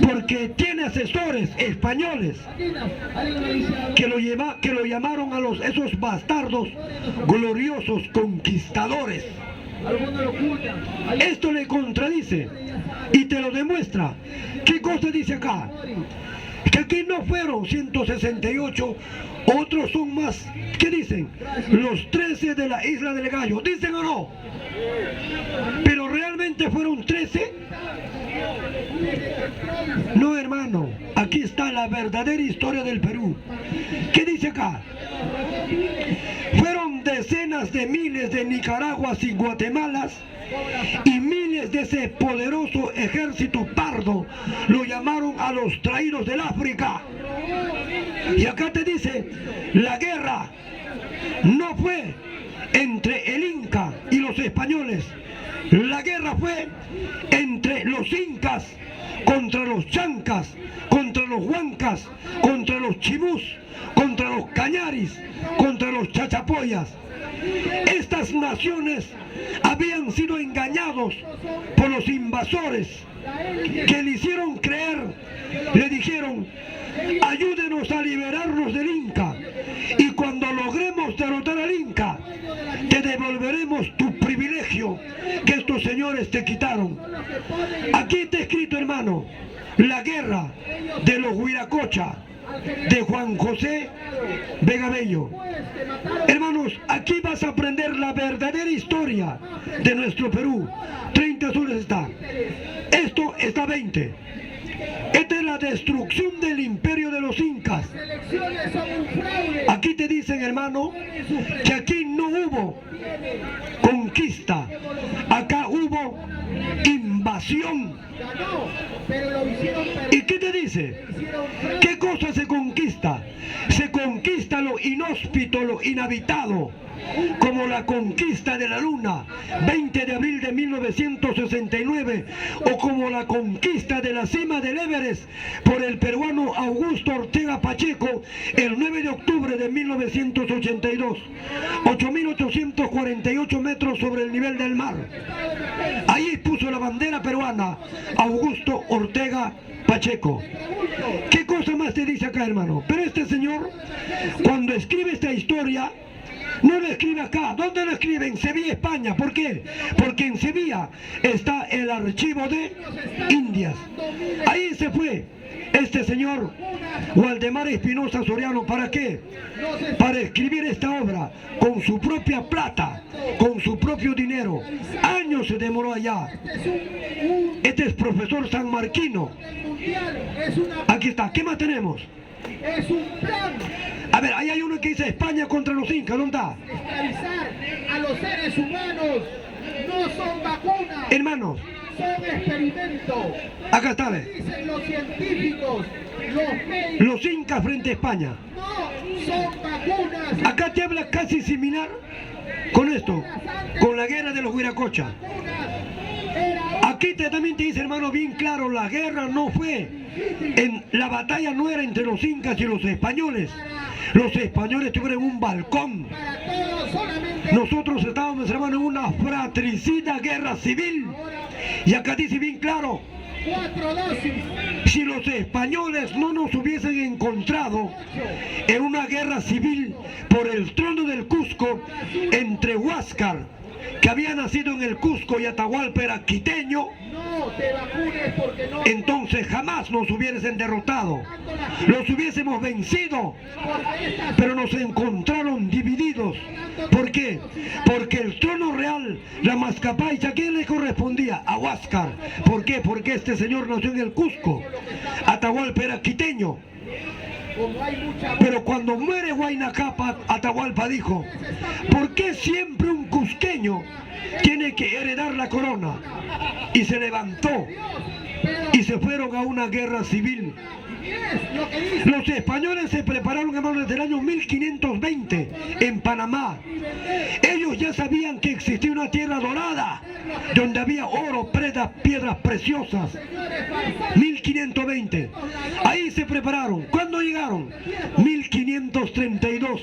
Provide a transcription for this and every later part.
porque tiene asesores españoles que lo llamaron a esos bastardos gloriosos conquistadores. Esto le contradice y te lo demuestra. ¿Qué cosa dice acá? Que aquí no fueron 168, otros son más. ¿Qué dicen? Los 13 de la Isla del Gallo. ¿Dicen o no? ¿Pero realmente fueron 13? No, hermano. Aquí está la verdadera historia del Perú. ¿Qué dice acá? Fueron decenas de miles de Nicaraguas y Guatemalas y miles de ese poderoso ejército pardo lo llamaron a los traídos del África. Y acá te dice, la guerra no fue entre el Inca y los españoles, la guerra fue entre los incas contra los chancas, contra los huancas, contra los chimús, contra los cañaris, contra los chachapoyas. Estas naciones habían sido engañados por los invasores que le hicieron creer, le dijeron, ayúdenos a liberarnos del Inca y cuando logremos derrotar al Inca te devolveremos tu privilegio que estos señores te quitaron. Aquí está escrito, hermano, la guerra de los Huiracocha de Juan José Vega Bello. Hermanos, aquí vas a aprender la verdadera historia de nuestro Perú. 30 soles está. Esto está 20. Esta es la destrucción del imperio de los incas. Aquí te dicen, hermano, que aquí no hubo conquista. Acá hubo invasión. ¿Y qué te dice? ¿Qué cosa se conquista? Se conquista lo inhóspito, lo inhabitado, como la conquista de la luna, 20 de abril de 1969, o como la conquista de la cima del Everest por el peruano Augusto Ortega Pacheco el 9 de octubre de 1982, 8.848 metros sobre el nivel del mar. Ahí puso la bandera peruana Augusto Ortega Pacheco. ¿Qué cosa más te dice acá, hermano? Pero este señor, cuando escribe esta historia, no lo escribe acá. ¿Dónde lo escribe? En Sevilla, España. ¿Por qué? Porque en Sevilla está el archivo de Indias. Ahí se fue este señor Waldemar Espinosa Soriano. ¿Para qué? Para escribir esta obra con su propia plata, con su propio dinero. Años se demoró allá. Este es profesor sanmarquino. Aquí está. ¿Qué más tenemos? Es un plan. A ver, ahí hay uno que dice España contra los incas. ¿Dónde está? Esclavizar a los seres humanos. No son vacunas. Hermanos, son experimentos. Acá está, ¿ves? Dicen los científicos, los médicos. Los incas frente a España. No son vacunas. Acá te habla casi similar con esto, con la guerra de los Huiracocha. Aquí también te dice, hermano, bien claro, la guerra no fue, la batalla no era entre los incas y los españoles. Los españoles tuvieron un balcón. Nosotros estábamos, hermano, en una fratricida guerra civil. Y acá dice bien claro, si los españoles no nos hubiesen encontrado en una guerra civil por el trono del Cusco entre Huáscar, que había nacido en el Cusco, y Atahualpa era quiteño, entonces jamás nos hubiesen derrotado, los hubiésemos vencido, pero nos encontraron divididos. ¿Por qué? Porque el trono real, la Mascapaicha, ¿a quién le correspondía? A Huáscar. ¿Por qué? Porque este señor nació en el Cusco, Atahualpa era quiteño. Pero cuando muere Huayna Cápac, Atahualpa dijo, ¿por qué siempre un cusqueño tiene que heredar la corona? Y se levantó y se fueron a una guerra civil. Los españoles se prepararon, hermano, desde el año 1520 en Panamá. Ellos ya sabían que existía una tierra dorada donde había oro, piedras preciosas. 1520. Ahí se prepararon. ¿Cuándo llegaron? 1532.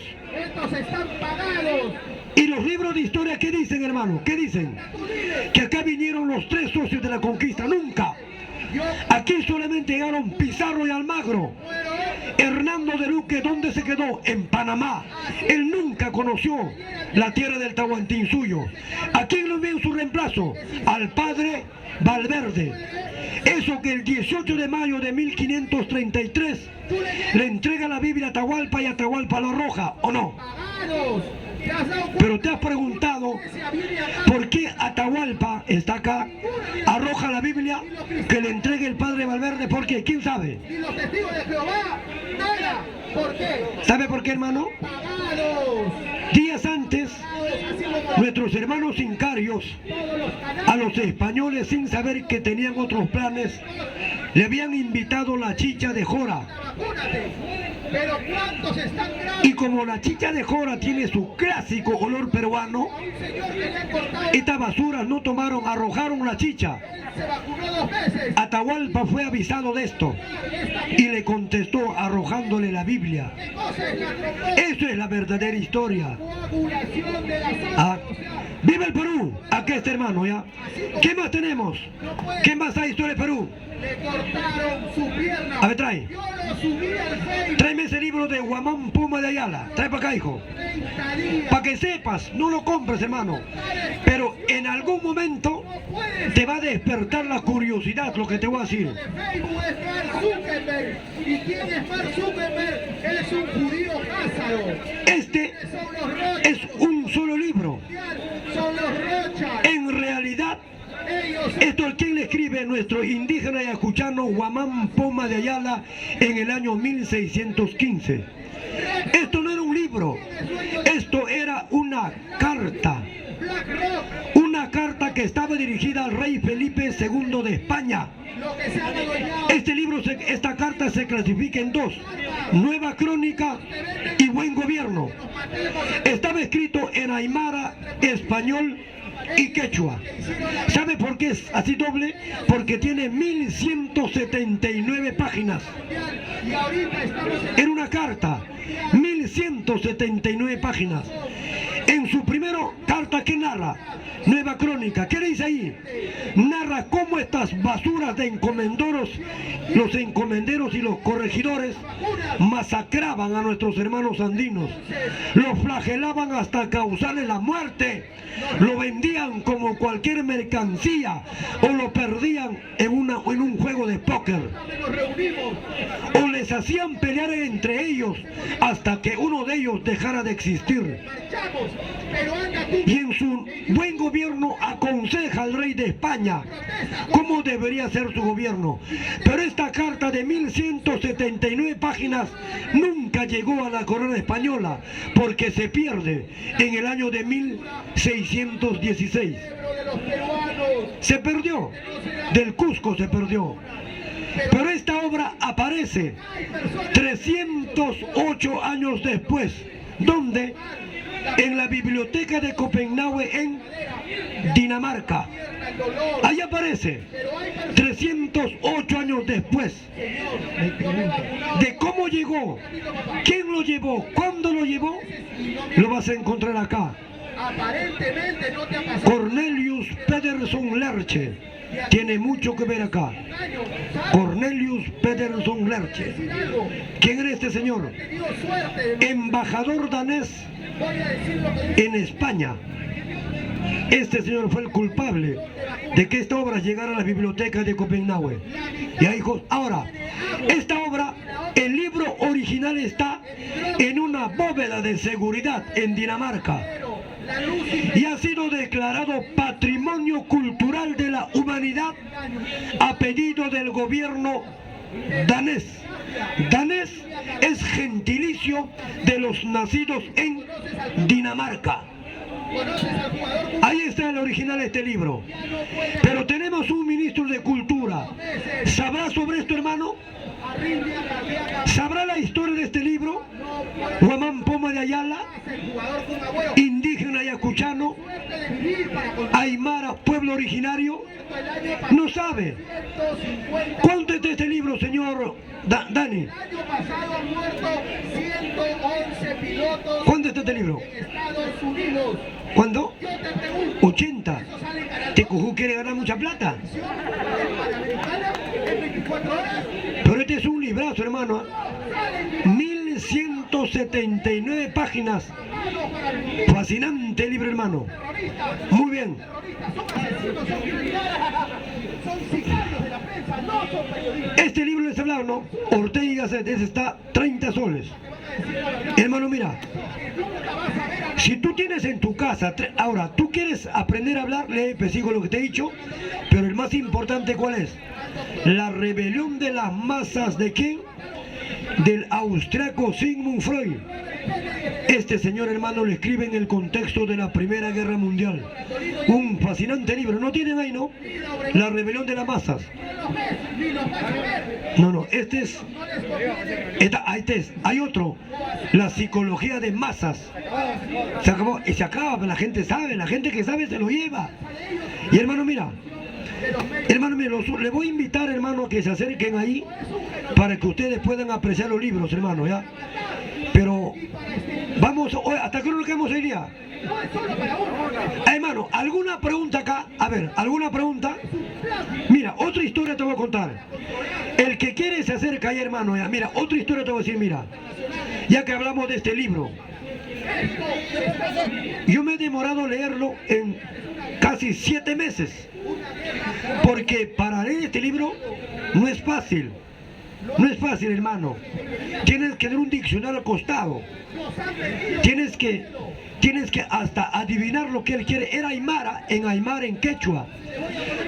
Y los libros de historia, ¿qué dicen, hermano? ¿Qué dicen? Que acá vinieron los tres socios de la conquista. Nunca. Aquí solamente llegaron Pizarro y Almagro. Hernando de Luque, ¿dónde se quedó? En Panamá. Él nunca conoció la tierra del Tahuantinsuyo. ¿A quién lo envió en su reemplazo? Al padre Valverde. Eso que el 18 de mayo de 1533 le entrega la Biblia a Atahualpa y Atahualpa la arroja, ¿o no? Pero te has preguntado por qué Atahualpa está acá, arroja la Biblia que le entregue el padre Valverde. ¿Por qué? ¿Quién sabe? Y los testigos de Jehová, nada. ¿Por qué? ¿Sabe por qué, hermano? Pagados. Días antes, nuestros hermanos incarios, a los españoles, sin saber que tenían otros planes, le habían invitado la chicha de jora. Vacúnate. Pero ¿cuántos están graves? Y como la chicha de jora tiene su clásico olor peruano, Un señor que le han cortado, estas basuras no tomaron, arrojaron la chicha. se vacunó 2 veces. Atahualpa fue avisado de esto y le contestó arrojándole la Biblia. ¿Qué cosa es la trombosis? Eso es la verdadera historia. Coagulación de la sangre. Ah, ¡viva el Perú! Acá está, hermano, ¿ya? ¿Qué más tenemos? ¿Qué más hay historia de Perú? Le cortaron su pierna. A ver, trae. Yo lo subí al Facebook. Tráeme ese libro de Guamán Poma de Ayala. Trae para acá, hijo. 30 días. Para que sepas, no lo compres, hermano. Pero en algún momento te va a despertar la curiosidad lo que te voy a decir. De Facebook es Mark Zuckerberg. ¿Y quién es Mark Zuckerberg? Él es un judío lázaro. Este Son los Rothschild. es un solo libro. Son los Rothschild. En realidad, Ellos esto es quien le escribe nuestro indígena ayacuchano Guamán Poma de Ayala en el año 1615. Esto no era un libro, esto era una carta. BlackRock, Una carta que estaba dirigida al rey Felipe II de España. lo que se ha adueñado. Este libro, esta carta se clasifica en dos: Nueva Crónica y Buen Gobierno. Estaba escrito en aymara, español y quechua. ¿Sabe por qué es así doble? Porque tiene 1179 páginas. Y ahorita estamos en Era una carta, 1179 páginas. En su primera carta, ¿qué narra? Nueva Crónica. ¿Qué dice ahí? Narra cómo estas basuras de encomenderos, los encomenderos y los corregidores, masacraban a nuestros hermanos andinos. Los flagelaban hasta causarles la muerte. Lo vendían como cualquier mercancía o lo perdían en un juego de póker. nos reunimos. O les hacían pelear entre ellos hasta que uno de ellos dejara de existir. Marchamos. Pero anda tú. Y en su buen gobierno aconseja al rey de España cómo debería ser su gobierno. Pero esta carta de 1179 páginas nunca llegó a la corona española porque se pierde en el año de 1616. De los peruanos. Se perdió, del Cusco se perdió. Pero esta obra aparece 308 años después. ¿Dónde? En la biblioteca de Copenhague en Dinamarca. El dolor. Ahí aparece 308 años después de cómo llegó, quién lo llevó, cuándo lo llevó. Lo vas a encontrar acá. Aparentemente no te ha pasado Cornelius Pedersen Lerche tiene mucho que ver acá. un año. ¿Sabes Cornelius Pedersen Lerche. algo? ¿Quién era este señor? He tenido suerte. Embajador danés Voy a decir lo que dice. en España. Este señor fue el culpable de que esta obra llegara a la biblioteca de Copenhague. Y ahí, ahora, esta obra, el libro original está en una bóveda de seguridad en Dinamarca La luz y ha sido declarado Patrimonio Cultural de la Humanidad a pedido del gobierno danés. Danés es gentilicio de los nacidos en Dinamarca. conoces al jugador. Ahí está el original de este libro. Pero tenemos un ministro de Cultura. ¿Sabrá sobre esto, hermano? Arribia, Gardiaga, ¿Sabrá la historia de este libro? Guamán Poma de Ayala, el jugador con abuelo. indígena ayacuchano, Suerte de vivir para contar aymara, pueblo originario. el año No sabe. 150. ¿Cuánto es de este libro, señor Dani? El año pasado han muerto 111 pilotos ¿Cuánto está este libro? en Estados Unidos. ¿Cuándo? Yo te pregunto, 80. ¿eso sale en Canal ¿Tecujú quiere ganar mucha plata? Televisión Panamericana? librazo, hermano. 1179 páginas. Fascinante libro, hermano. Muy bien. Este libro les he hablado, ¿no? Ortega y Gasset, ese está 30 soles. Hermano, mira. Si tú tienes en tu casa, ahora, tú quieres aprender a hablar, lee, pues sigo lo que te he dicho, pero el más importante, ¿cuál es? La rebelión de las masas, ¿de quién? Del austriaco Sigmund Freud. Este señor, hermano, lo escribe en el contexto de la Primera Guerra Mundial. Un fascinante libro. ¿No tienen ahí, no? La rebelión de las masas. No, este es... Hay otro. La psicología de masas. Se acabó, y se acaba, la gente sabe. La gente que sabe se lo lleva. Y hermano, mira. Hermano, le voy a invitar, hermano, a que se acerquen ahí para que ustedes puedan apreciar los libros, hermano, ¿ya? Pero vamos, ¿hasta qué hora nos quedamos hoy día? Hermano, ¿alguna pregunta acá? A ver, ¿alguna pregunta? Mira, otra historia te voy a contar. El que quiere se acerca ahí, hermano, ya. Mira, otra historia te voy a decir, mira. Ya que hablamos de este libro. Yo me he demorado a leerlo en casi 7 meses. Porque para leer este libro no es fácil. No es fácil, hermano. Tienes que tener un diccionario al costado. Tienes que hasta adivinar lo que él quiere. Era aymara, en quechua.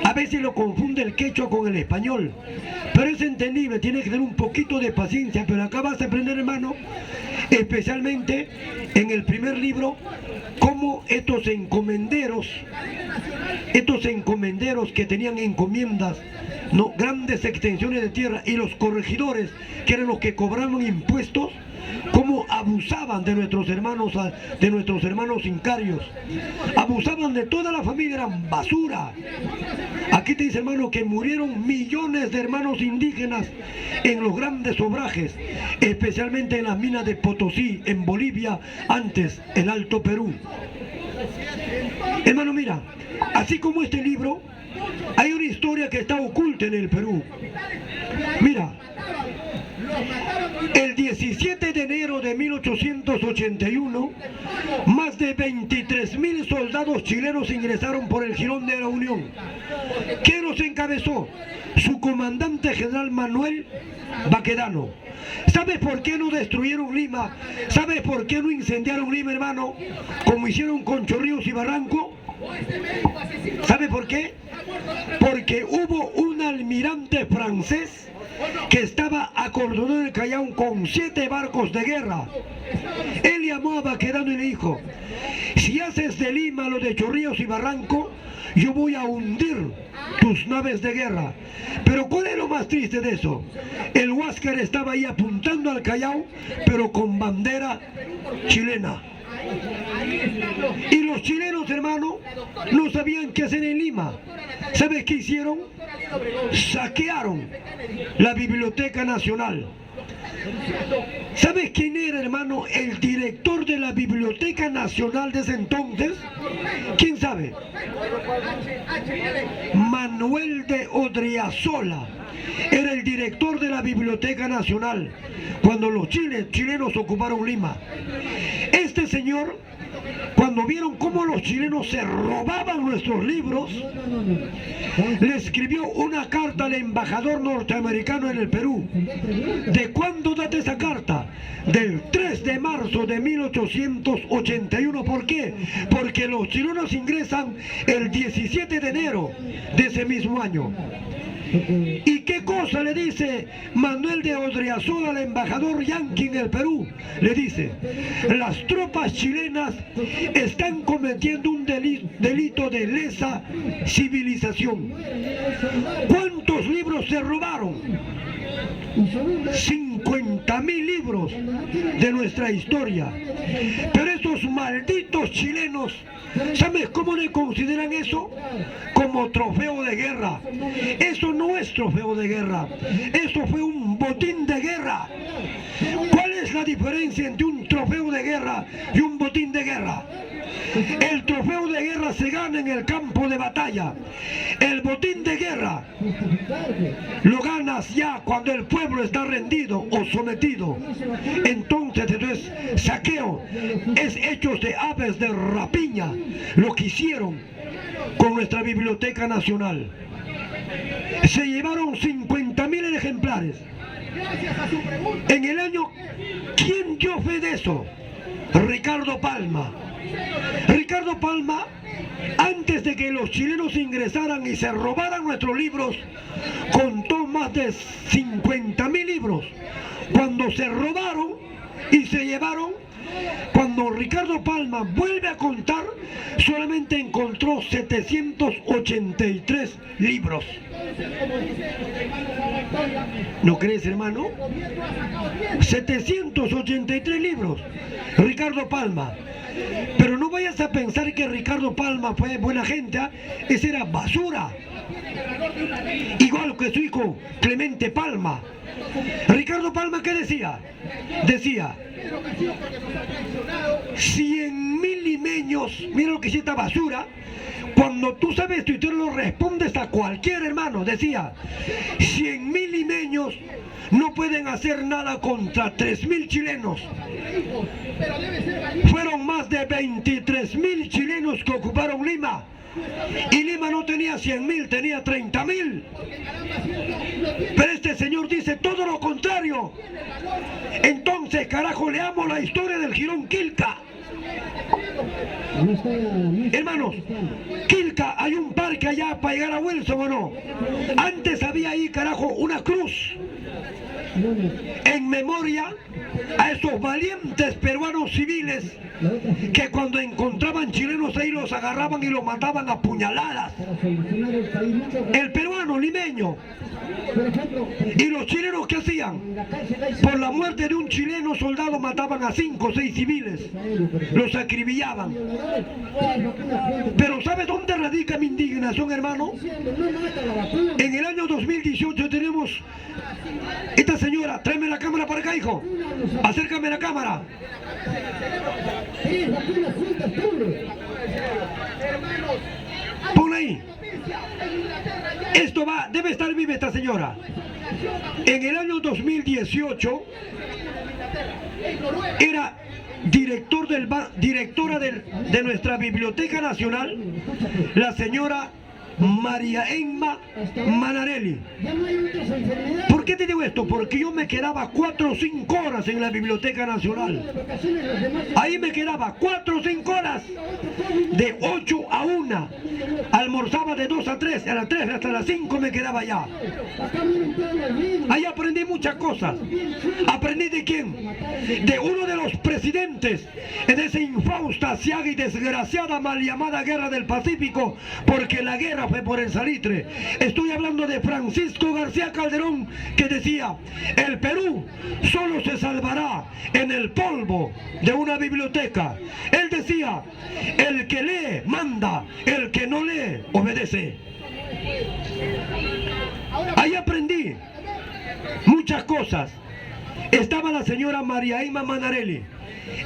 A veces lo confunde el quechua con el español. Pero es entendible, tienes que tener un poquito de paciencia. Pero acá vas a aprender, hermano, especialmente en el primer libro, cómo estos encomenderos que tenían encomiendas, no, grandes extensiones de tierra, y los corregidores, que eran los que cobraban impuestos, cómo abusaban de nuestros hermanos incarios, abusaban de toda la familia, eran basura. Aquí te dice, hermano, que murieron millones de hermanos indígenas en los grandes obrajes, especialmente en las minas de Potosí, en Bolivia, antes el Alto Perú. Hermano, mira, así como este libro, hay una historia que está oculta en el Perú. Mira, el 17 de enero de 1881, más de 23.000 soldados chilenos ingresaron por el Jirón de la Unión. ¿Quién los encabezó? Su comandante general Manuel Baquedano. ¿Sabes por qué no destruyeron Lima? ¿Sabes por qué no incendiaron Lima, hermano? Como hicieron con Chorrillos y Barranco. ¿Sabe por qué? Porque hubo un almirante francés que estaba acordonado en el Callao con 7 barcos de guerra. Él llamó a Baquedano y le dijo: si haces de Lima lo de Chorrillos y Barranco, yo voy a hundir tus naves de guerra. Pero ¿cuál es lo más triste de eso? El Huáscar estaba ahí apuntando al Callao, pero con bandera chilena. Y los chilenos, hermano, no sabían qué hacer en Lima. ¿Sabes qué hicieron? Saquearon la Biblioteca Nacional. ¿Sabes quién era, hermano, el director de la Biblioteca Nacional de ese entonces? ¿Quién sabe? Manuel de Odriazola era el director de la Biblioteca Nacional cuando los chilenos ocuparon Lima. Este señor, cuando vieron cómo los chilenos se robaban nuestros libros, le escribió una carta al embajador norteamericano en el Perú. ¿De cuándo data esa carta? Del 3 de marzo de 1881. ¿Por qué? Porque los chilenos ingresan el 17 de enero de ese mismo año. ¿Y qué cosa le dice Manuel de Odriazola al embajador yanqui en el Perú? Le dice: las tropas chilenas están cometiendo un delito de lesa civilización. ¿Cuántos libros se robaron? 50.000 libros de nuestra historia. Pero esos malditos chilenos, ¿sabes cómo le consideran eso? Como trofeo de guerra. Eso no es trofeo de guerra, eso fue un botín de guerra. ¿Cuál es la diferencia entre un trofeo de guerra y un botín de guerra? El trofeo de guerra se gana en el campo de batalla. El botín de guerra lo ganas ya cuando el pueblo está rendido o sometido. Entonces es saqueo, es hechos de aves de rapiña lo que hicieron con nuestra Biblioteca Nacional. Se llevaron 50.000 ejemplares. En el año, ¿quién dio fe de eso? Ricardo Palma. Ricardo Palma, antes de que los chilenos ingresaran y se robaran nuestros libros, contó más de 50.000 libros. Cuando se robaron y se llevaron, cuando Ricardo Palma vuelve a contar, solamente encontró 783 libros. ¿No crees, hermano? 783 libros. Ricardo Palma. Pero no vayas a pensar que Ricardo Palma fue buena gente, ¿eh? Esa era basura. Igual que su hijo Clemente Palma. Ricardo Palma, ¿qué decía? Decía 100.000 limeños, mira lo que es esta basura. Cuando tú sabes esto y tú lo respondes a cualquier hermano, decía 100.000 limeños no pueden hacer nada contra 3.000 chilenos. Fueron más de 23.000 chilenos que ocuparon Lima. Y Lima no tenía 100.000, tenía 30.000. Pero este señor dice todo lo contrario. Entonces, carajo, leamos la historia del Jirón Quilca. Hermanos, Quilca, hay un parque allá para llegar a Wilson, ¿o no? Antes había ahí, carajo, una cruz en memoria a esos valientes peruanos civiles que cuando encontraban chilenos ahí los agarraban y los mataban a puñaladas. El peruano limeño. ¿Y los chilenos qué hacían? Por la muerte de un chileno soldado mataban a 5 o 6 civiles. Los acribillaban. Pero ¿sabes dónde radica mi indignación, hermano? En el año 2018 tenemos... Esta señora, tráeme la cámara para acá, hijo. Acércame la cámara. Pon ahí. Esto va, debe estar viva esta señora. En el año 2018 era directora de nuestra Biblioteca Nacional, la señora María Emma Manarelli. ¿Por qué te digo esto? Porque yo me quedaba 4 o 5 horas en la Biblioteca Nacional. Ahí me quedaba 4 o 5 horas, de 8 a 1. Almorzaba de 2 a 3, a las 3 hasta las 5 me quedaba allá. Ahí aprendí muchas cosas. ¿Aprendí de quién? De uno de los presidentes en esa infausta, ciaga y desgraciada mal llamada Guerra del Pacífico, porque la guerra fue por el salitre. Estoy hablando de Francisco García Calderón, que decía: el Perú solo se salvará en el polvo de una biblioteca. Él decía: el que lee manda, el que no lee obedece. Ahí aprendí muchas cosas. Estaba la señora María Emma Manarelli.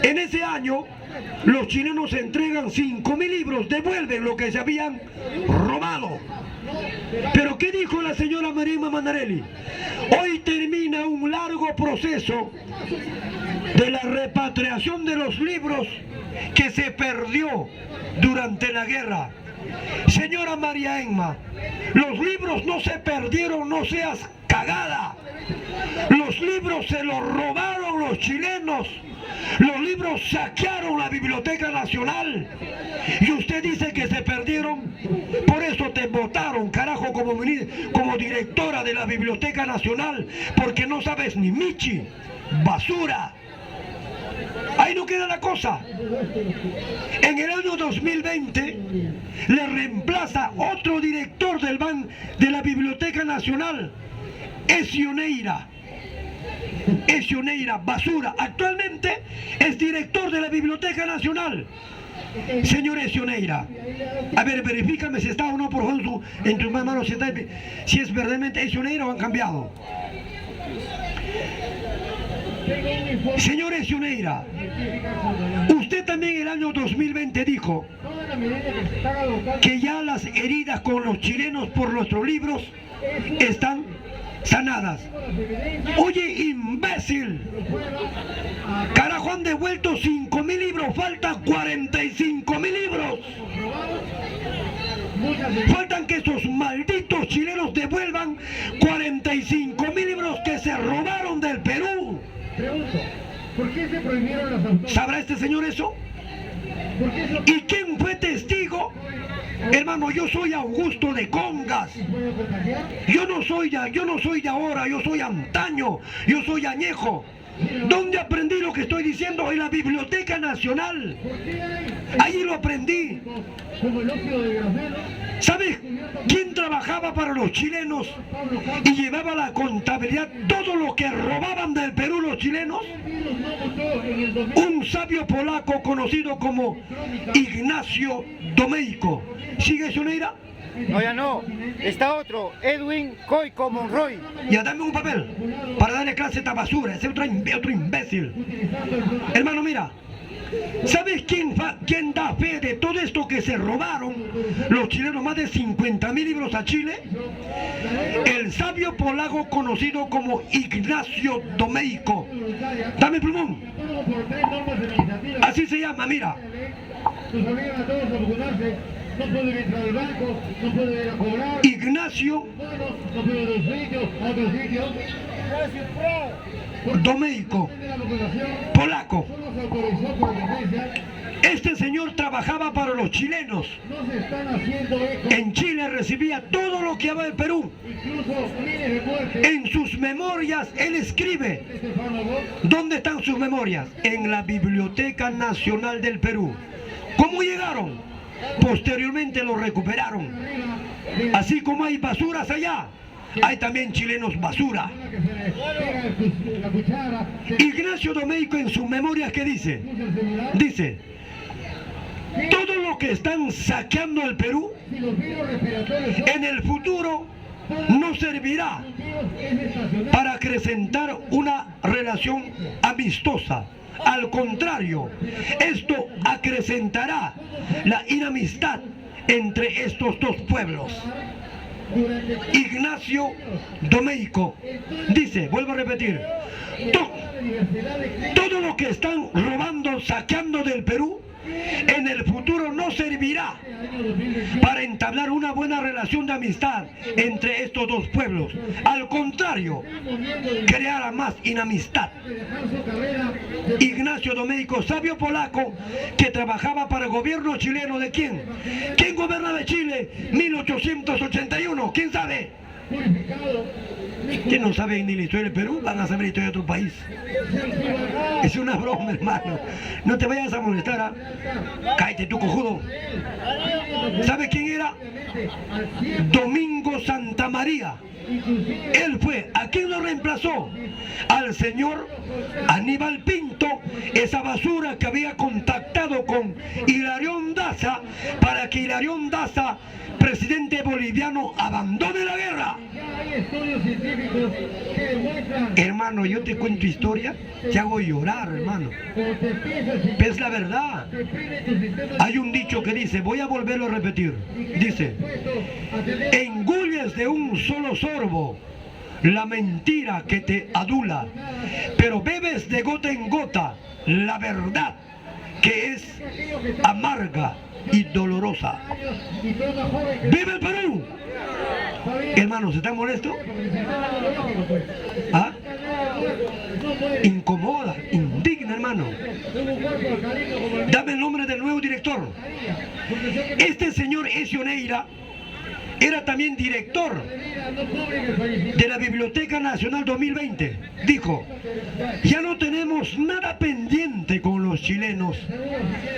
En ese año los chilenos entregan 5.000 libros, devuelven lo que se habían robado. Pero ¿qué dijo la señora María Emma Manarelli? Hoy termina un largo proceso de la repatriación de los libros que se perdió durante la guerra. Señora María Emma, los libros no se perdieron, no seas cagada. Los libros se los robaron los chilenos. Los libros saquearon la Biblioteca Nacional. Y usted dice que se perdieron. Por eso te votaron, carajo, como directora de la Biblioteca Nacional. Porque no sabes ni michi. Basura. Ahí no queda la cosa. En el año 2020 le reemplaza otro director de la Biblioteca Nacional, Ezio Neira. Ezio Neira, basura. Actualmente es director de la Biblioteca Nacional. Señor Ezio Neira, a ver, verifícame si está o no, por favor, en tus manos, si es verdaderamente Ezio Neira o han cambiado. Tengo un informe Señores Yuneira, usted también el año 2020 dijo toda la medida que se están adoptando que ya las heridas con los chilenos por nuestros libros están sanadas. las evidencias Oye, imbécil, de pruebas carajo, han devuelto 5.000 libros, faltan 45.000 libros. comprobadas, muchas evidencias. Faltan que esos malditos chilenos devuelvan 45.000 libros que se robaron del Perú. Pregunto, ¿por qué se prohibieron las autoridades? ¿Sabrá este señor eso? ¿Por qué eso ¿Y quién fue testigo? Hermano, yo soy Augusto de Congas. puede contagiar? Yo no soy de ahora, yo soy antaño, yo soy añejo. ¿Dónde aprendí lo que estoy diciendo? En la Biblioteca Nacional. ¿Por qué hay Allí lo aprendí. como el óxido de grafeno? ¿Sabes quién trabajaba para los chilenos Pablo Campos, y llevaba la contabilidad todo lo que robaban del Perú los chilenos? el virus no mutó en el 2000. Un sabio polaco conocido como Ignacio Domeico. ¿Sigue Yuneira? No, ya no. Está otro, Edwin Coico Monroy. Ya dame un papel para darle clase a esta basura, ese otro imbécil. Hermano, mira, ¿sabes quién da fe de todo esto que se robaron los chilenos, más de 50.000 libros a Chile? El sabio polaco conocido como Ignacio Domeico. Dame plumón. Todo por 3 normas administrativas. Así se llama, mira. Los obligan a todos a vacunarse. No pueden entrar al banco, no pueden ir a cobrar. Ignacio No pueden ir a un sitio, a otro sitio. Domeico, De la vacunación polaco. solo se autorizó por emergencia. Este señor trabajaba para los chilenos. No se están haciendo eco. En Chile recibía todo lo que había del Perú. Incluso miles de muertes En sus memorias él escribe. de este fármaco. ¿Dónde están sus memorias? En la Biblioteca Nacional del Perú. ¿Cómo llegaron? Posteriormente lo recuperaron. Así como hay basuras allá, hay también chilenos basura. Que se le pega la cuchara, se Ignacio Domeico en sus memorias, ¿qué dice? usa el celular. Dice, todo lo que están saqueando el Perú, Si los virus respiratorios son en el futuro no servirá virus, es estacional. para acrecentar una relación amistosa. Al contrario, esto acrecentará la inamistad entre estos dos pueblos. Durante Ignacio Domeico dice, vuelvo a repetir, la diversidad de climas todo lo que están robando, saqueando del Perú, en el futuro no servirá del año 2021, para entablar una buena relación de amistad entre estos dos pueblos. Al contrario, muriendo de creará más inamistad. dejar su carrera de Ignacio Domeico, sabio polaco que trabajaba para el gobierno chileno. ¿De quién? ¿Quién gobernaba Chile? 1881. ¿Quién sabe? purificado. ¿Quién no sabe ni la historia del Perú? Van a saber la historia de otro país. Es una broma, hermano. No te vayas a molestar, ¿ah? Cállate, tú cojudo. ¿Sabe quién era? Al 100, Domingo Santa María. inclusive Él fue. ¿A quién lo reemplazó? Al señor Aníbal Pinto, esa basura que había contactado con Hilarión Daza para que Hilarión Daza, presidente boliviano, abandone la guerra. ya hay estudios científicos que demuestran Hermano, yo te cuento historia, te hago llorar, hermano. cuando te empiezas Pero es la verdad. deprime tu sistema Hay un dicho que dice, voy a volverlo a repetir. Dice, dispuesto a tener engulles de un solo sorbo la mentira que te adula, pero bebes de gota en gota la verdad que es amarga y dolorosa. años y todo más joven que ¡Viva el Perú! todavía Hermano, ¿se está molesto? porque el sistema inmunológico, pues. ¿Ah? No muere. Incomoda, indigna, hermano. Tengo un cuerpo alcalino como el mío. Dame el nombre del nuevo director. Porque sé que Este señor Ezio Neira era también director no cubren el fallecimiento. de la Biblioteca Nacional 2020. Dijo, ya no tenemos nada pendiente con los chilenos.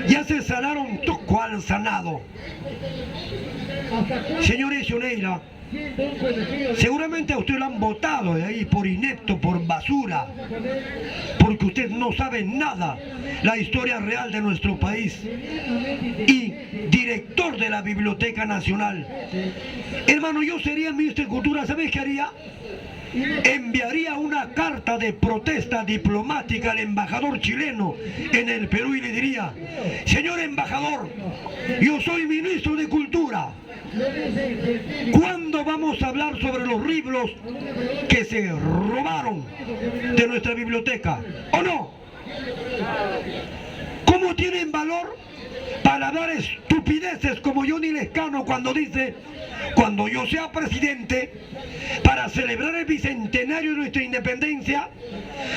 Ya se sanaron todo cual sanado. ¿Hasta cuándo Señor Ezio Neira, siendo un conocido seguramente a usted lo han votado de ahí por inepto, por basura, porque usted no sabe nada la historia real de nuestro país. Y director de la Biblioteca Nacional. Hermano, yo sería ministro de Cultura, ¿sabes qué haría? enviaría una carta de protesta diplomática al embajador chileno en el Perú y le diría: señor embajador, yo soy ministro de Cultura. ¿Cuándo vamos a hablar sobre los libros que se robaron de nuestra biblioteca? ¿O no? ¿Cómo tienen valor para hablar estupideces como Johnny Lescano cuando dice: cuando yo sea presidente, para celebrar el bicentenario de nuestra independencia,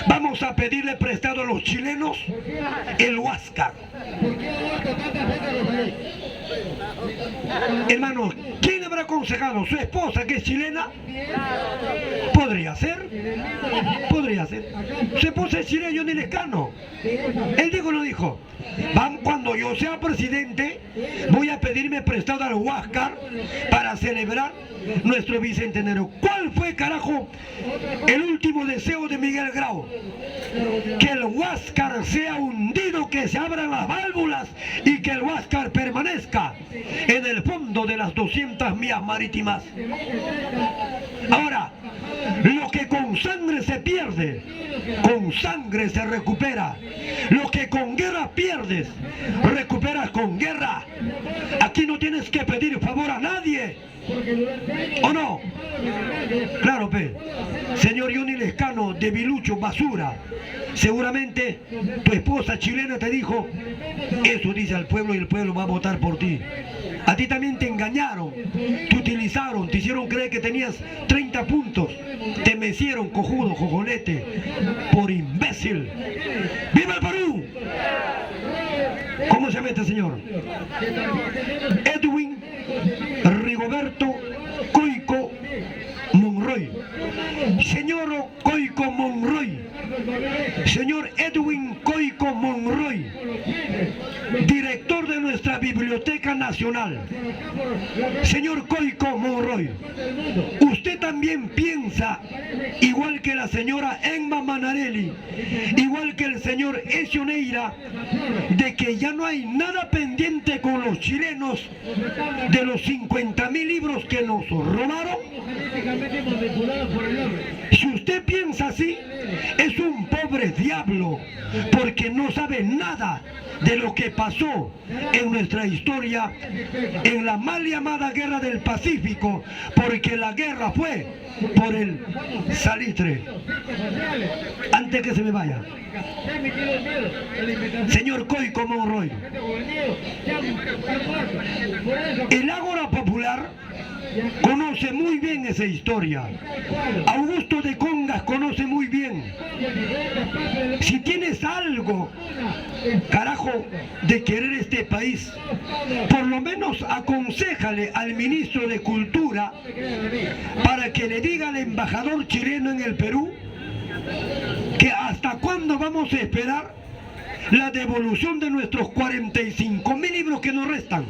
vamos a pedirle prestado a los chilenos el Huáscar? Hermanos, ¿quién habrá aconsejado? ¿Su esposa, que es chilena? Podría ser. Podría ser. Su esposa es chilena, Johnny Lescano. Él dijo, no dijo: cuando yo sea presidente, voy a pedirme prestado al Huáscar para celebrar nuestro bicentenario. ¿Cuál fue, carajo, el último deseo de Miguel Grau? Que el Huáscar sea hundido, que se abran las válvulas y que el Huáscar permanezca en el fondo de las 200 millas marítimas. Ahora, lo que con sangre se pierde, con sangre se recupera. Lo que con guerra pierdes, recuperas con guerra. Aquí no tienes que pedir favor a nadie, ¿o no? Claro, pe. Señor Johnny Lescano, debilucho, basura. Seguramente tu esposa chilena te dijo: eso dice al pueblo y el pueblo va a votar por ti. A ti también te engañaron, te utilizaron, te hicieron creer que tenías 30 puntos, te mecieron, cojudo, jojolete, por imbécil. ¡Viva el Perú! ¿Cómo se llama este señor? Edwin Rigoberto Coico Monroy. Señor Coico Monroy, señor Edwin Coico Monroy, director de nuestra Biblioteca Nacional. Señor Coico Monroy, usted también piensa, igual que la señora Emma Manarelli, igual que el señor Ezio Neira, de que ya no hay nada pendiente con los chilenos de los 50.000 libros que nos robaron. Si usted piensa así, es un pobre diablo, porque no sabe nada de lo que pasó en nuestra historia en la mal llamada Guerra del Pacífico, porque la guerra fue por el salitre. Antes que se me vaya, señor Coico Monroy, el Ágora Popular conoce muy bien esa historia. Augusto de Congas conoce muy bien. Si tienes algo, carajo, de querer este país, por lo menos aconséjale al ministro de Cultura para que le diga al embajador chileno en el Perú que hasta cuándo vamos a esperar la devolución de nuestros 45.000 libros que nos restan,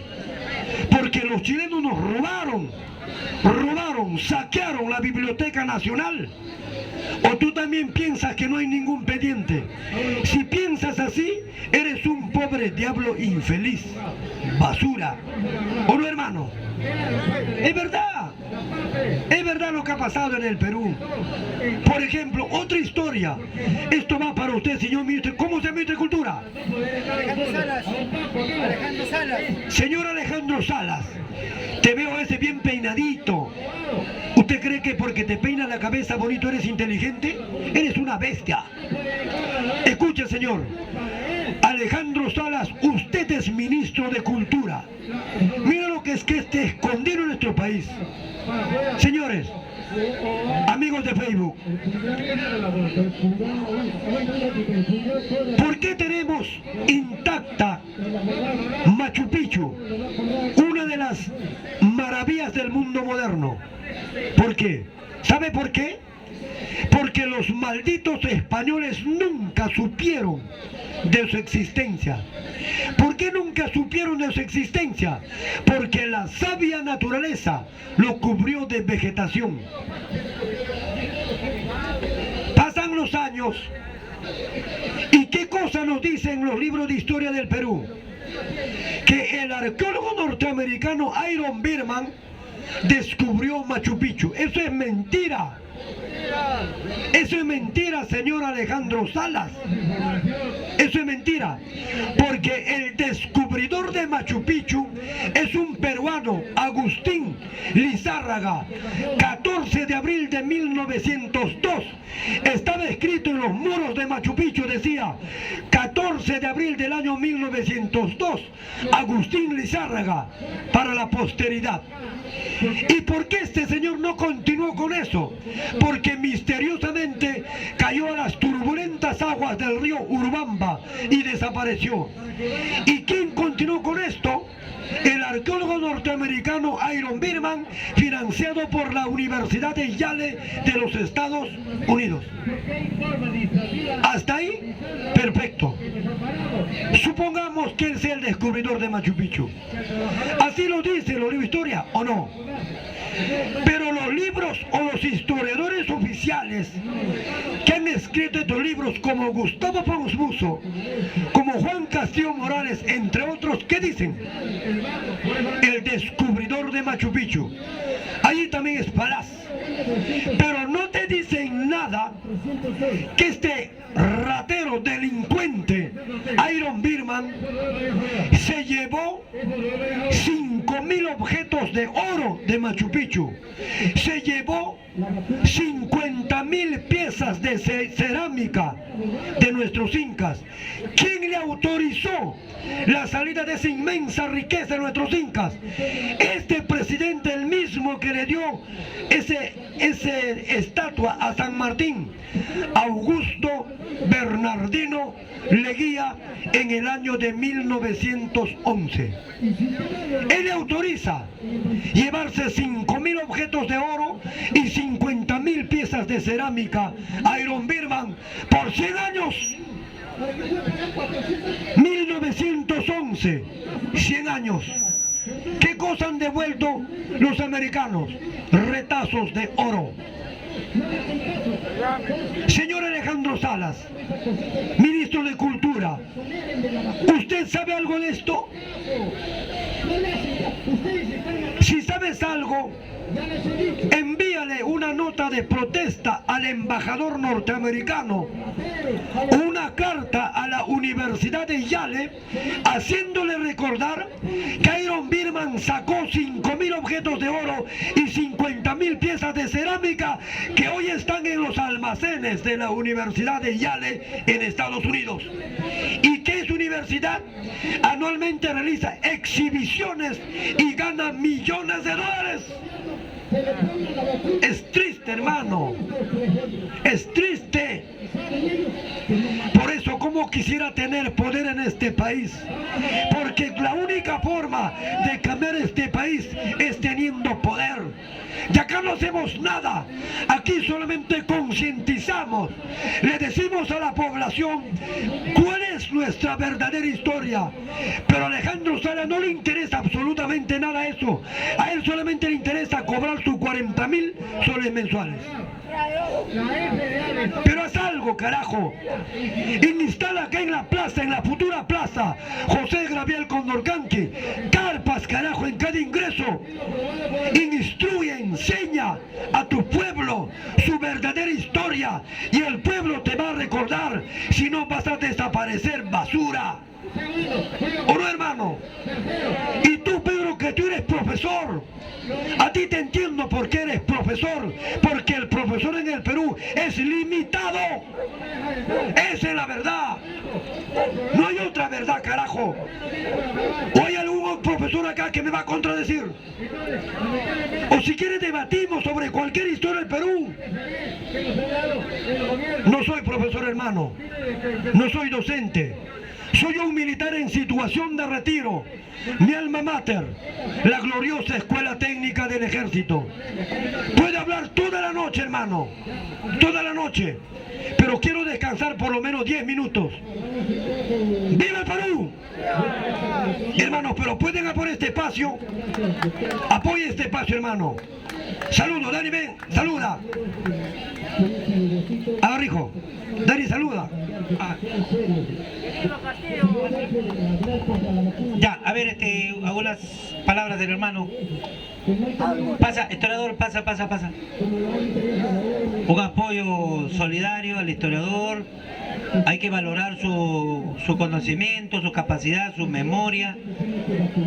porque los chilenos nos robaron, saquearon la Biblioteca Nacional. ¿O tú también piensas que no hay ningún pendiente? Si piensas así, eres un pobre diablo infeliz, basura. ¿O no, hermano? Es verdad lo que ha pasado en el Perú. Por ejemplo, otra historia. Esto va para usted, señor ministro. ¿Cómo se llama ministro de Cultura? Alejandro Salas. Señor Alejandro Salas, te veo a ese bien peinadito. ¿Usted cree que porque te peinas la cabeza bonito eres inteligente? Eres una bestia. Escuche, señor Alejandro Salas, usted es ministro de Cultura. Mira lo que es que esté escondido en nuestro país. Señores, amigos de Facebook, ¿por qué tenemos intacta Machu Picchu, una de las maravillas del mundo moderno? ¿Por qué? ¿Sabe por qué? Porque los malditos españoles nunca supieron de su existencia. ¿Por qué nunca supieron de su existencia? Porque la sabia naturaleza lo cubrió de vegetación. Pasan los años y ¿qué cosa nos dicen los libros de historia del Perú? Que el arqueólogo norteamericano Iron Birman descubrió Machu Picchu. Eso es mentira. Eso es mentira, señor Alejandro Salas. Eso es mentira. Porque el descubridor de Machu Picchu es un peruano, Agustín Lizárraga, 14 de abril de 1902. Estaba escrito en los muros de Machu Picchu, decía 14 de abril del año 1902, Agustín Lizárraga, para la posteridad. ¿Y por qué este señor no continuó con eso? Porque misteriosamente cayó a las turbulentas aguas del río Urubamba y desapareció. ¿Y quién continuó con esto? El arqueólogo norteamericano Iron Birman, financiado por la Universidad de Yale de los Estados Unidos. ¿Hasta ahí? Perfecto. Supongamos que él sea el descubridor de Machu Picchu. Así lo dice el libro Historia, ¿o no? Pero los libros o los historiadores oficiales que han escrito estos libros, como Gustavo Pons Musso, como Juan Castillo Morales, entre otros, ¿qué dicen? El descubridor de Machu Picchu. Allí también es Palaz. Pero no te dicen nada que este ratero delincuente Iron Birman se llevó 5.000 objetos de oro de Machu Picchu, se llevó 50.000 piezas de cerámica de nuestros incas. ¿Quién le autorizó la salida de esa inmensa riqueza de nuestros incas? Este presidente, el mismo que le dio ese estatua a San Martín, Augusto Bernardino Leguía, en el año de 1911. Él le autoriza llevarse 5.000 objetos de oro y 50.000 piezas de cerámica a Iron Birman por 100 años. 1911, 100 años. ¿Qué cosa han devuelto los americanos? Retazos de oro. Señor Alejandro Salas, ministro de Cultura, ¿usted sabe algo de esto? Si sabes algo, envíale una nota de protesta al embajador norteamericano, una carta a la Universidad de Yale, haciéndole recordar que Iron Birman sacó 5.000 objetos de oro y 50.000 piezas de cerámica que hoy están en los almacenes de la Universidad de Yale en Estados Unidos. ¿Y qué es universidad? Anualmente realiza exhibiciones y gana millones de dólares. Es triste, hermano, es triste. Por eso, como quisiera tener poder en este país, porque la única forma de cambiar este país es teniendo poder. Y acá no hacemos nada, aquí solamente concientizamos, le decimos a la población cuál es nuestra verdadera historia. Pero a Alejandro Salas no le interesa absolutamente nada eso, a él solamente le interesa cobrar sus 40.000 soles mensuales. Pero haz algo, carajo. Instala acá en la plaza, en la futura plaza José Gabriel Condorcanqui, carpas, carajo, en cada ingreso. Instruye, enseña a tu pueblo su verdadera historia y el pueblo te va a recordar, si no vas a desaparecer, basura. ¿O no, hermano? Y tú, Pedro, que tú eres profesor, a ti te entiendo porque eres profesor, porque el profesor en el Perú es limitado. Esa es la verdad. No hay otra verdad, carajo. ¿O hay algún profesor acá que me va a contradecir? O si quieres debatimos sobre cualquier historia del Perú. No soy profesor, hermano. No soy docente. Soy un militar en situación de retiro. Mi alma mater, la gloriosa Escuela Técnica del Ejército. Puede hablar toda la noche, hermano, toda la noche, pero quiero descansar por lo menos 10 minutos. ¡Viva el Perú! Hermanos, pero pueden apoyar este espacio. Apoye este espacio, hermano. Saludos, Dani, ven, saluda. Agarrijo, Dani, saluda. Ya, a ver, algunas palabras del hermano. Pasa, historiador, pasa. Un apoyo solidario al historiador. Hay que valorar su conocimiento, su capacidad, su memoria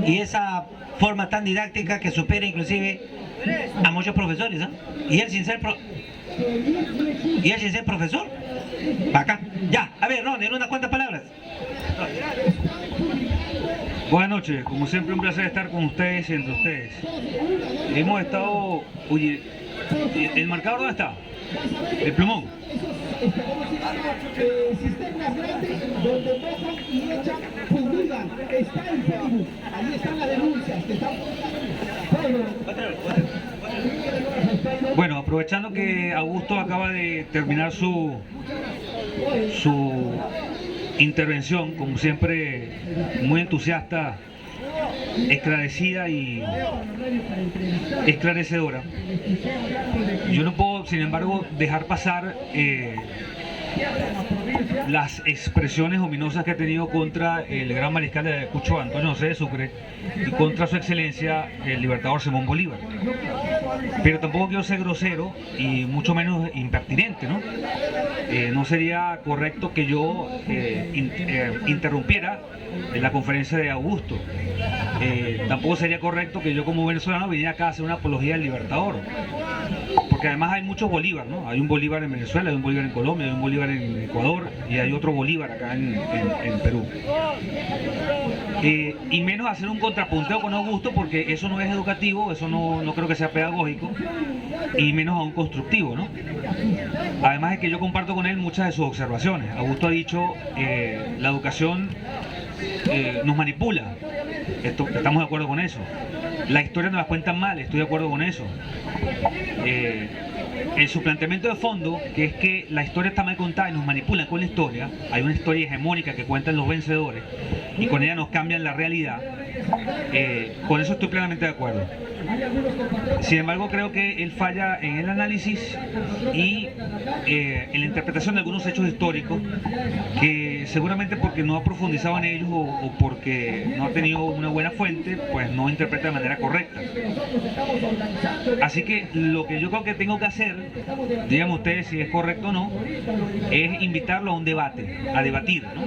y esa forma tan didáctica que supera inclusive a muchos profesores, ¿no? Y él sin ser profesor. Acá. Ya, a ver, Ron, en unas cuantas palabras. Buenas noches, como siempre un placer estar con ustedes y entre ustedes. Hemos estado... Oye, ¿el marcador dónde está? El plumón. Cisternas grandes donde mojan y echan, fumigan. Está en Facebook, ahí están las denuncias que están Bueno, aprovechando que Augusto acaba de terminar su intervención, como siempre, muy entusiasta, esclarecida y esclarecedora. Yo no puedo, sin embargo, dejar pasar las expresiones ominosas que ha tenido contra el gran mariscal de Ayacucho, Antonio José de Sucre, y contra su excelencia, el libertador Simón Bolívar. Pero tampoco quiero ser grosero y mucho menos impertinente, ¿no? No sería correcto que yo interrumpiera la conferencia de Augusto. Tampoco sería correcto que yo como venezolano viniera acá a hacer una apología del libertador. Porque además hay muchos Bolívar, ¿no? Hay un Bolívar en Venezuela, hay un Bolívar en Colombia, hay un Bolívar en Ecuador y hay otro Bolívar acá en Perú. Y menos hacer un contrapunteo con Augusto, porque eso no es educativo, eso no creo que sea pedagógico, y menos aún constructivo, ¿no? Además es que yo comparto con él muchas de sus observaciones. Augusto ha dicho, la educación nos manipula, estamos de acuerdo con eso. La historia nos la cuentan mal, estoy de acuerdo con eso. En su planteamiento de fondo, que es que la historia está mal contada y nos manipulan con la historia, hay una historia hegemónica que cuentan los vencedores y con ella nos cambian la realidad, con eso estoy plenamente de acuerdo. Sin embargo, creo que él falla en el análisis y en la interpretación de algunos hechos históricos que seguramente porque no ha profundizado en ellos o porque no ha tenido una buena fuente, pues no interpreta de manera correcta. Así que lo que yo creo que tengo que hacer, díganme ustedes si es correcto o no, es invitarlo a un debate, a debatir, ¿no?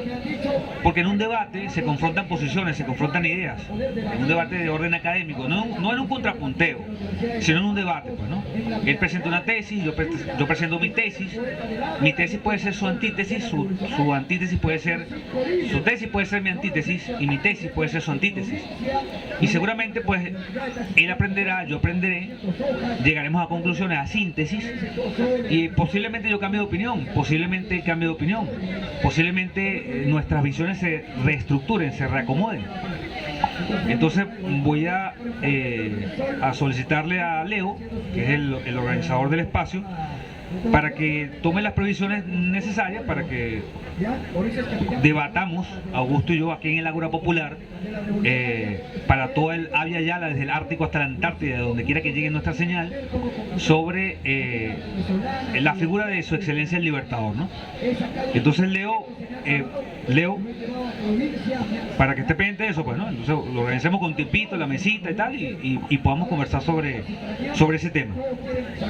Porque en un debate se confrontan posiciones, se confrontan ideas, en un debate de orden académico, no en un contrapunteo, sino en un debate, pues, ¿no? Él presenta una tesis, yo presento mi tesis puede ser su antítesis, su antítesis puede ser, su tesis puede ser mi antítesis y mi tesis puede ser su antítesis. Y seguramente pues él aprenderá, yo aprenderé, llegaremos a conclusiones, a síntesis, y posiblemente yo cambie de opinión, posiblemente cambie de opinión, posiblemente nuestras visiones se reestructuren, se reacomoden. Entonces voy a solicitarle a Leo, que es el organizador del espacio, para que tome las previsiones necesarias para que debatamos, Augusto y yo, aquí en el Ágora Popular, para todo el Avia Yala, desde el Ártico hasta la Antártida, donde quiera que llegue nuestra señal, sobre la figura de su excelencia el libertador, ¿no? Entonces Leo, para que esté pendiente de eso, pues, ¿no? Entonces lo organicemos con tiempito, la mesita y tal, y podamos conversar sobre ese tema.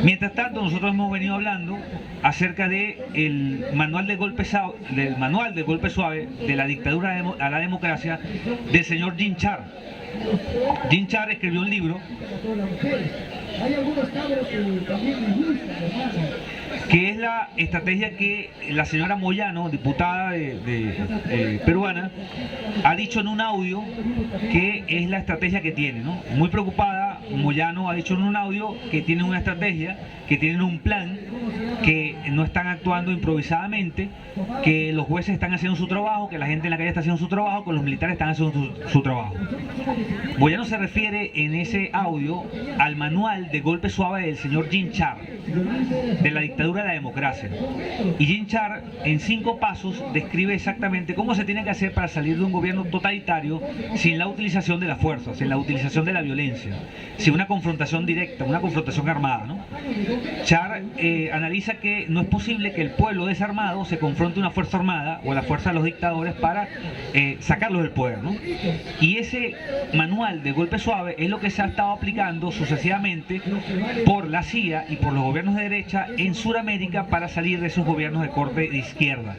Mientras tanto, nosotros hemos venido hablando acerca del manual de golpe suave de la dictadura a la democracia del señor Jean Char. Jean Char escribió un libro que es la estrategia que la señora Moyano, diputada peruana, ha dicho en un audio que es la estrategia que tiene, ¿no? Muy preocupada, Moyano ha dicho en un audio que tienen una estrategia, que tienen un plan, que no están actuando improvisadamente, que los jueces están haciendo su trabajo, que la gente en la calle está haciendo su trabajo, que los militares están haciendo su trabajo. Moyano se refiere en ese audio al manual de golpe suave del señor Jean Char, de la dictadura a la democracia. Y Jean Char, en 5 pasos, describe exactamente cómo se tiene que hacer para salir de un gobierno totalitario sin la utilización de la fuerza, sin la utilización de la violencia, sin una confrontación directa, una confrontación armada, ¿no? Char analiza piensa que no es posible que el pueblo desarmado se confronte a una fuerza armada o a la fuerza de los dictadores para sacarlos del poder, ¿no? Y ese manual de golpe suave es lo que se ha estado aplicando sucesivamente por la CIA y por los gobiernos de derecha en Sudamérica para salir de esos gobiernos de corte de izquierda.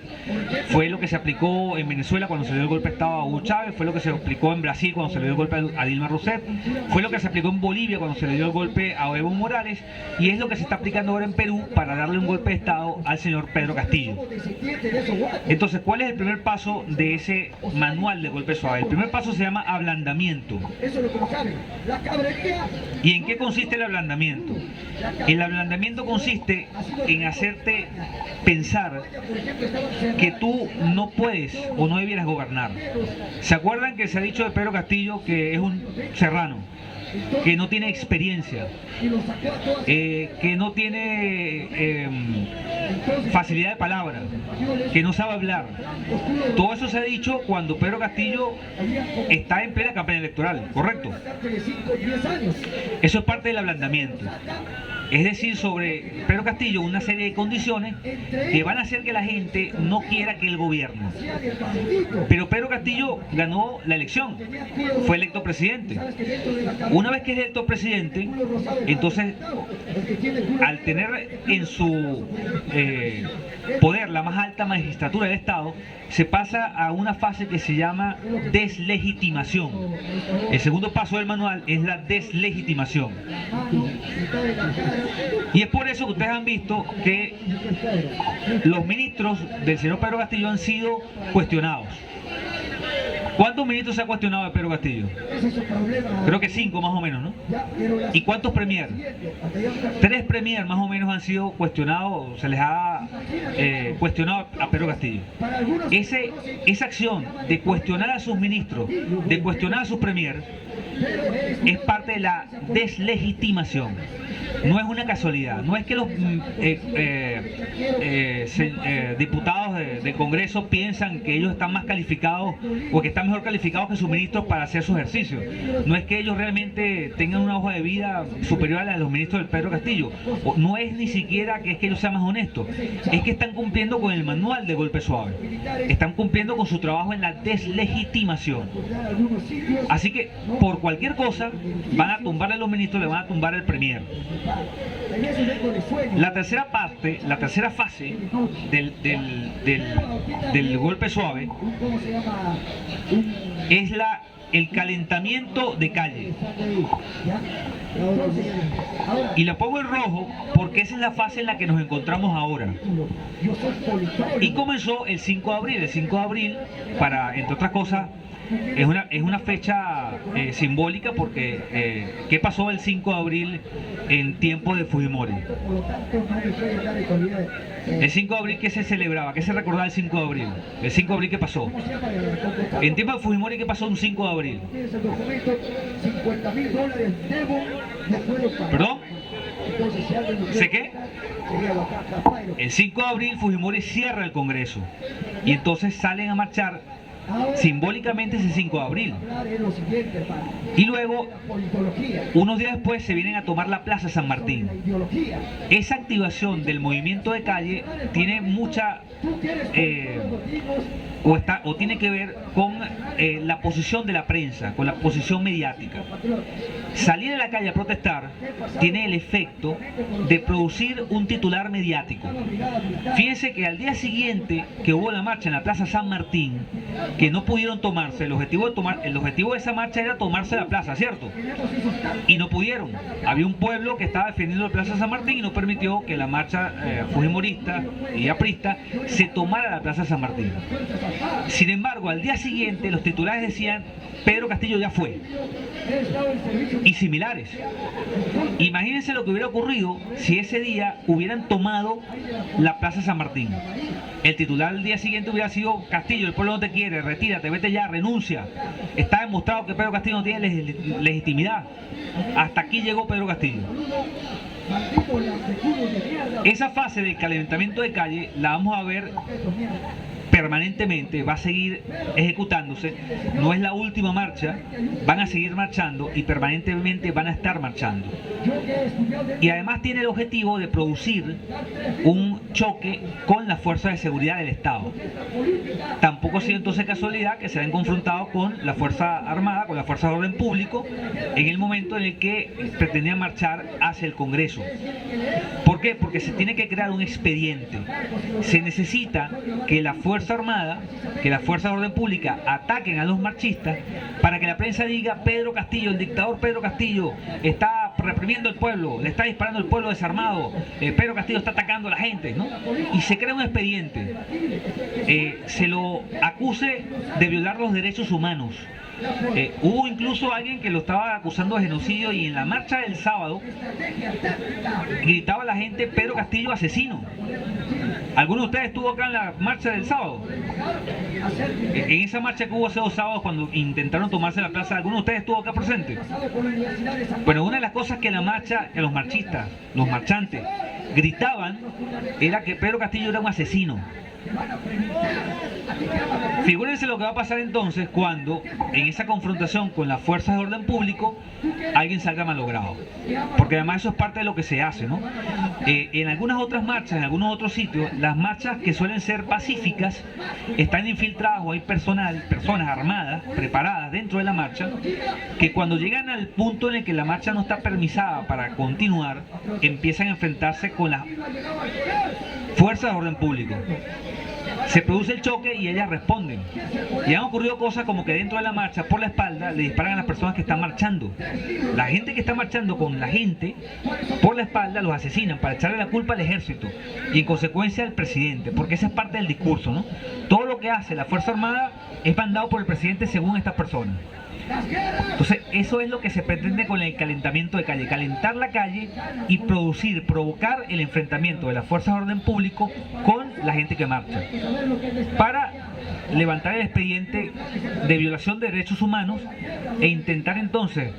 Fue lo que se aplicó en Venezuela cuando se dio el golpe de Estado a Hugo Chávez, fue lo que se aplicó en Brasil cuando se le dio el golpe a Dilma Rousseff, fue lo que se aplicó en Bolivia cuando se le dio el golpe a Evo Morales, y es lo que se está aplicando ahora en Perú para darle un golpe de Estado al señor Pedro Castillo. Entonces, ¿cuál es el primer paso de ese manual de golpe suave? El primer paso se llama ablandamiento. ¿Y en qué consiste el ablandamiento? El ablandamiento consiste en hacerte pensar que tú no puedes o no debieras gobernar. ¿Se acuerdan que se ha dicho de Pedro Castillo que es un serrano, que no tiene experiencia, que no tiene facilidad de palabra, que no sabe hablar? Todo eso se ha dicho cuando Pedro Castillo está en plena campaña electoral, ¿correcto? Eso es parte del ablandamiento. Es decir, sobre Pedro Castillo una serie de condiciones que van a hacer que la gente no quiera que él gobierne. Pero Pedro Castillo ganó la elección, fue electo presidente. Una vez que es electo presidente, entonces, al tener en su poder la más alta magistratura del Estado, se pasa a una fase que se llama deslegitimación. El segundo paso del manual es la deslegitimación. Y es por eso que ustedes han visto que los ministros del señor Pedro Castillo han sido cuestionados. ¿Cuántos ministros se ha cuestionado de Pedro Castillo? Creo que 5 más o menos, ¿no? ¿Y cuántos premier? 3 premier más o menos han sido cuestionados, se les ha cuestionado a Pedro Castillo. Esa acción de cuestionar a sus ministros, de cuestionar a sus premier, es parte de la deslegitimación. No es una casualidad, no es que los diputados de Congreso piensan que ellos están más calificados o que están mejor calificados que sus ministros para hacer su ejercicio. No es que ellos realmente tengan una hoja de vida superior a la de los ministros del Pedro Castillo. No es ni siquiera que es que ellos sean más honestos, es que están cumpliendo con el manual de golpe suave. Están cumpliendo con su trabajo en la deslegitimación. Así que por cualquier cosa van a tumbarle a los ministros, le van a tumbar al premier. La tercera parte, la tercera fase del golpe suave es el calentamiento de calle. Y la pongo en rojo porque esa es la fase en la que nos encontramos ahora. Y comenzó el 5 de abril. El 5 de abril, para, entre otras cosas, es una fecha simbólica porque ¿qué pasó el 5 de abril en tiempo de Fujimori? El 5 de abril, ¿qué se celebraba? ¿Qué se recordaba el 5 de abril? El 5 de abril, ¿qué pasó? En tiempo de Fujimori, ¿qué pasó un 5 de abril? ¿Perdón? ¿Sé qué? El 5 de abril Fujimori cierra el Congreso y entonces salen a marchar simbólicamente ese 5 de abril. Y luego, unos días después, se vienen a tomar la Plaza San Martín. Esa activación del movimiento de calle tiene mucha o tiene que ver con la posición de la prensa, con la posición mediática. Salir a la calle a protestar tiene el efecto de producir un titular mediático. Fíjense que al día siguiente que hubo la marcha en la Plaza San Martín, que no pudieron tomarse, el objetivo de esa marcha era tomarse la plaza, ¿cierto? Y no pudieron. Había un pueblo que estaba defendiendo la Plaza San Martín y no permitió que la marcha fujimorista y aprista se tomara la Plaza San Martín. Sin embargo, al día siguiente los titulares decían: Pedro Castillo ya fue. Y similares. Imagínense lo que hubiera ocurrido si ese día hubieran tomado la Plaza San Martín. El titular del día siguiente hubiera sido: Castillo, el pueblo no te quiere, retírate, vete ya, renuncia. Está demostrado que Pedro Castillo no tiene legitimidad. Hasta aquí llegó Pedro Castillo. Esa fase del calentamiento de calle la vamos a ver permanentemente va a seguir ejecutándose, no es la última marcha, van a seguir marchando y permanentemente van a estar marchando. Y además tiene el objetivo de producir un choque con las fuerzas de seguridad del Estado. Tampoco ha sido entonces casualidad que se hayan confrontado con la Fuerza Armada, con la Fuerza de Orden Público, en el momento en el que pretendían marchar hacia el Congreso. ¿Por qué? Porque se tiene que crear un expediente. Se necesita que la Fuerza Armada, que la Fuerza de Orden Pública ataquen a los marchistas para que la prensa diga: Pedro Castillo, el dictador Pedro Castillo, está reprimiendo al pueblo, le está disparando al pueblo desarmado, Pedro Castillo está atacando a la gente, ¿no? Y se crea un expediente, se lo acuse de violar los derechos humanos. Hubo incluso alguien que lo estaba acusando de genocidio, y en la marcha del sábado gritaba la gente: Pedro Castillo asesino. ¿Alguno de ustedes estuvo acá en la marcha del sábado? En esa marcha que hubo hace 2 sábados cuando intentaron tomarse la plaza, ¿alguno de ustedes estuvo acá presente? Bueno, una de las cosas que la marcha, que los marchistas, los marchantes gritaban, era que Pedro Castillo era un asesino. Figúrense lo que va a pasar entonces cuando en esa confrontación con las fuerzas de orden público alguien salga malogrado, porque además eso es parte de lo que se hace, ¿no? En algunas otras marchas, en algunos otros sitios, las marchas que suelen ser pacíficas están infiltradas, o hay personas armadas, preparadas dentro de la marcha, que cuando llegan al punto en el que la marcha no está permisada para continuar, empiezan a enfrentarse con las fuerzas de orden público. Se produce el choque y ellas responden. Y han ocurrido cosas como que dentro de la marcha, por la espalda, le disparan a las personas que están marchando. La gente que está marchando con la gente, por la espalda, los asesinan para echarle la culpa al ejército y en consecuencia al presidente, porque esa es parte del discurso, ¿no? Todo lo que hace la Fuerza Armada es mandado por el presidente según estas personas. Entonces, eso es lo que se pretende con el calentamiento de calle: calentar la calle y provocar el enfrentamiento de las fuerzas de orden público con la gente que marcha, para levantar el expediente de violación de derechos humanos e intentar entonces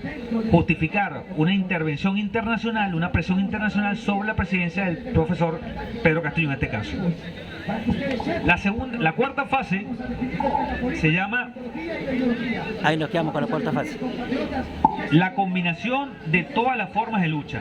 justificar una intervención internacional, una presión internacional sobre la presidencia del profesor Pedro Castillo en este caso. La cuarta fase se llama... Ahí nos quedamos con la cuarta fase. La combinación de todas las formas de lucha.